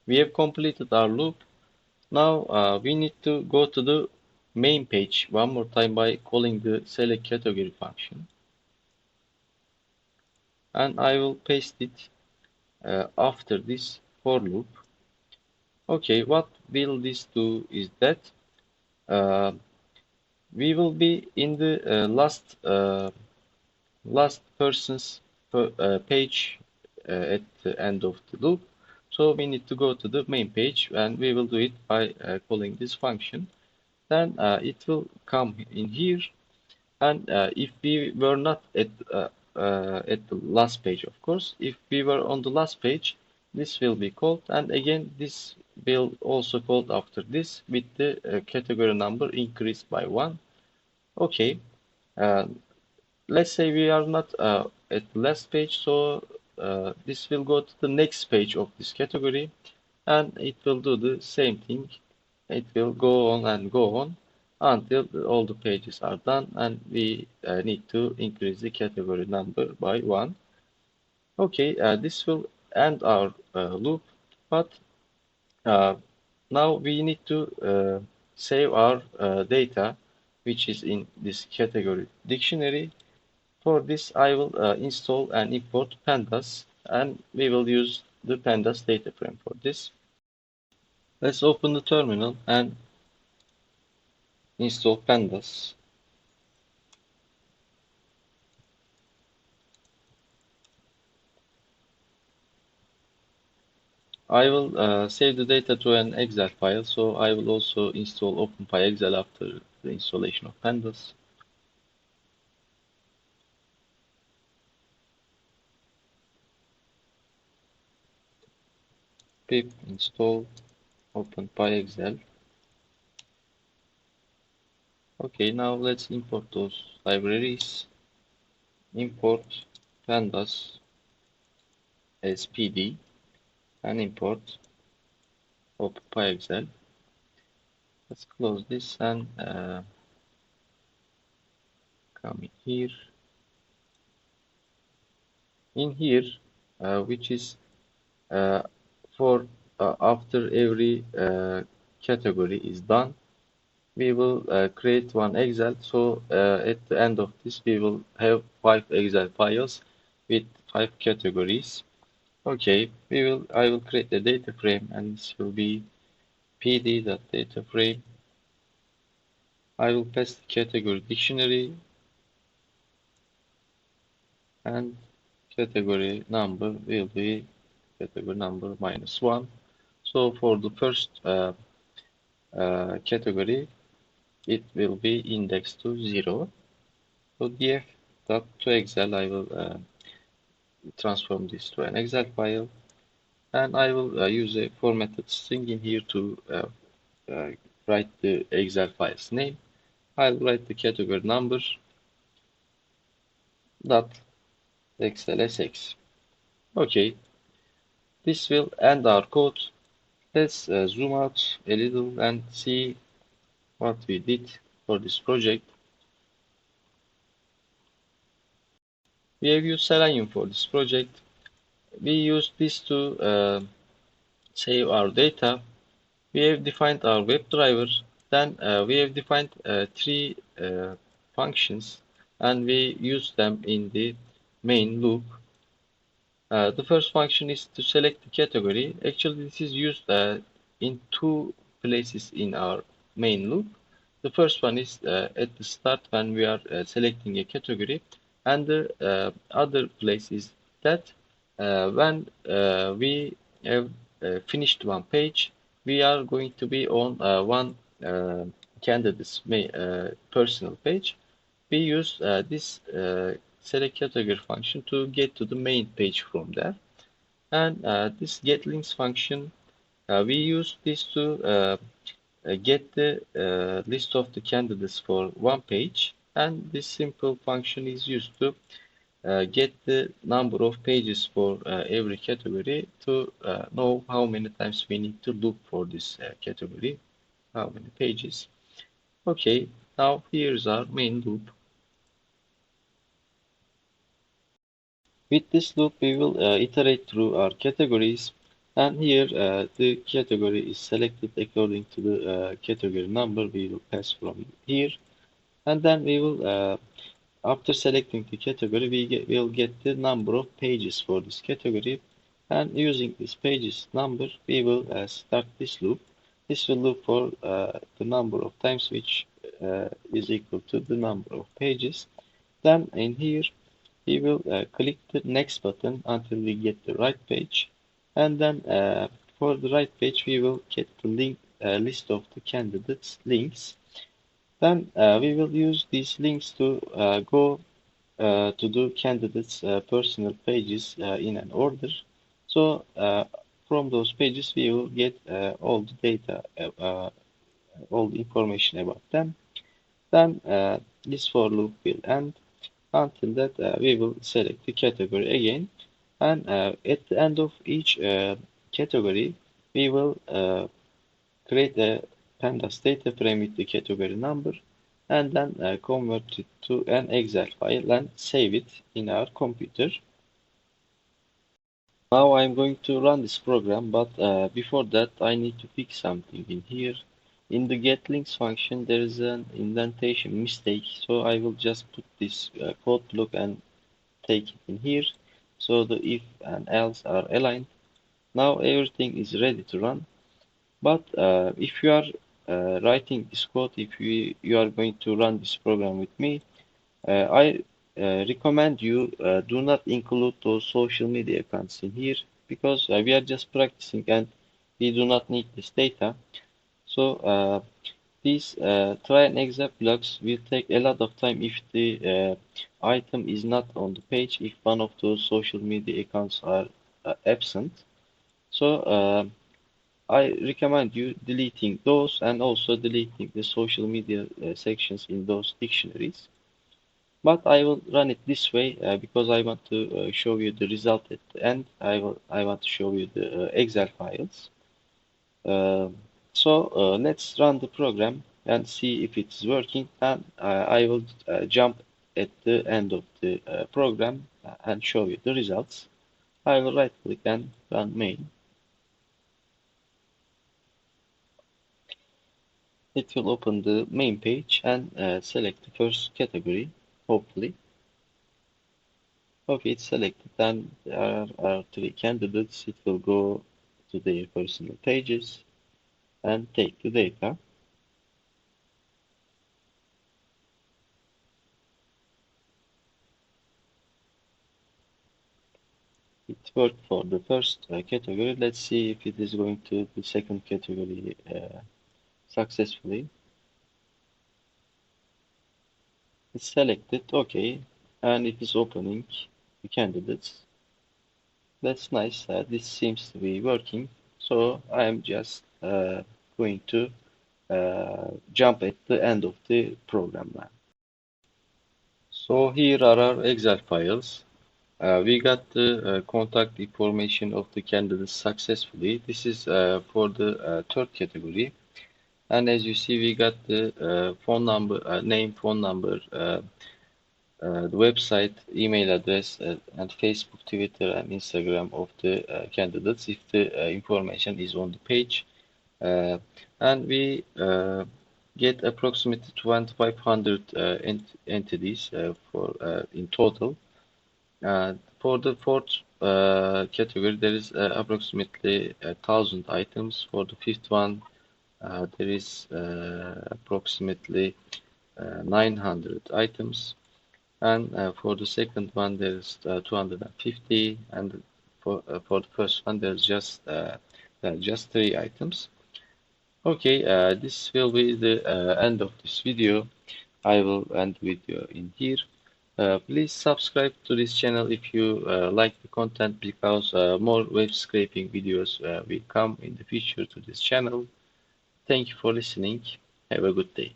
We have completed our loop. Now we need to go to the main page one more time by calling the select category function. And I will paste it after this for loop. Okay, what will this do is that uh, we will be in the last person's page at the end of the loop. So we need to go to the main page, and we will do it by calling this function. Then it will come in here, and if we were not at the last page, of course, if we were on the last page, this will be called, and again this will also called after this with the category number increased by 1. Okay, uh, let's say we are not at the last page, so this will go to the next page of this category, and it will do the same thing. It will go on and go on until all the pages are done, and we need to increase the category number by 1. Okay, this will end our loop, but uh, now we need to save our data, which is in this category dictionary. For this, I will install and import pandas, and we will use the pandas data frame for this. Let's open the terminal and install pandas. I will save the data to an Excel file, so I will also install OpenPyExcel after the installation of pandas. Pip install OpenPyExcel. Okay, now let's import those libraries. Import pandas as PD and import OpenPyExcel. Let's close this and come in here. In here, which is uh, for after every category is done, we will create one Excel. So at the end of this, we will have 5 Excel files with 5 categories. Okay, I will create a data frame, and this will be pd.dataframe. I will pass the category dictionary, and category number will be category number -1. So for the first category, it will be indexed to 0. So df.toExcel, I will transform this to an Excel file, and I will use a formatted string in here to write the Excel file's name. I'll write the category number dot xlsx. Okay, this will end our code. Let's zoom out a little and see what we did for this project. We have used Selenium for this project. We used this to save our data. We have defined our WebDriver. Then we have defined 3 functions, and we use them in the main loop. The first function is to select the category. Actually, this is used in 2 places in our main loop. The first one is at the start when we are selecting a category, and the other place is that when we have finished one page, we are going to be on one candidate's personal page. We use this select category function to get to the main page from there. And this getLinks function, we use this to get the list of the candidates for one page, and this simple function is used to get the number of pages for every category to know how many times we need to look for this category, how many pages. Okay, now here's our main loop. With this loop, we will iterate through our categories. And here the category is selected according to the category number we will pass from here. And then we will, after selecting the category, we'll get the number of pages for this category. And using this pages number, we will start this loop. This will loop for the number of times which is equal to the number of pages. Then in here, we will click the next button until we get the right page. And then for the right page, we will get the list of the candidates links. Then we will use these links to go to the candidates' personal pages in an order. So from those pages, we will get all the data, all the information about them. Then this for loop will end. Until that, we will select the category again. And at the end of each category, we will create a pandas data frame with the category number, and then convert it to an Excel file and save it in our computer. Now I'm going to run this program, but before that I need to fix something in here. In the getLinks function there is an indentation mistake, so I will just put this code block and take it in here, so the if and else are aligned. Now everything is ready to run. But if you are writing this code, if you are going to run this program with me, I recommend you do not include those social media accounts in here, because we are just practicing and we do not need this data. So these try and exit blocks will take a lot of time if the item is not on the page, if one of those social media accounts are absent. So I recommend you deleting those and also deleting the social media sections in those dictionaries. But I will run it this way because I want to show you the result at the end. I want to show you the Excel files. So let's run the program and see if it's working. And I will jump at the end of the program and show you the results. I will right click and run main. It will open the main page and select the first category, hopefully. Okay, it's selected. Then there are three candidates. It will go to their personal pages and take the data. It worked for the first category. Let's see if it is going to the second category successfully. It's selected, okay, and it is opening the candidates. That's nice. This seems to be working. So I'm just going to jump at the end of the program now. So here are our Excel files. We got the contact information of the candidates successfully. This is for the third category. And as you see, we got the phone number, name, phone number, the website, email address, and Facebook, Twitter, and Instagram of the candidates if the information is on the page. And we get approximately 2,500 entities in total. For the fourth category, there is approximately 1,000 items. For the fifth one, there is approximately 900 items. And for the second one, there's 250, and for the first one, there's just 3 items. Okay, this will be the end of this video. I will end the video in here. Please subscribe to this channel if you like the content, because more web scraping videos will come in the future to this channel. Thank you for listening. Have a good day.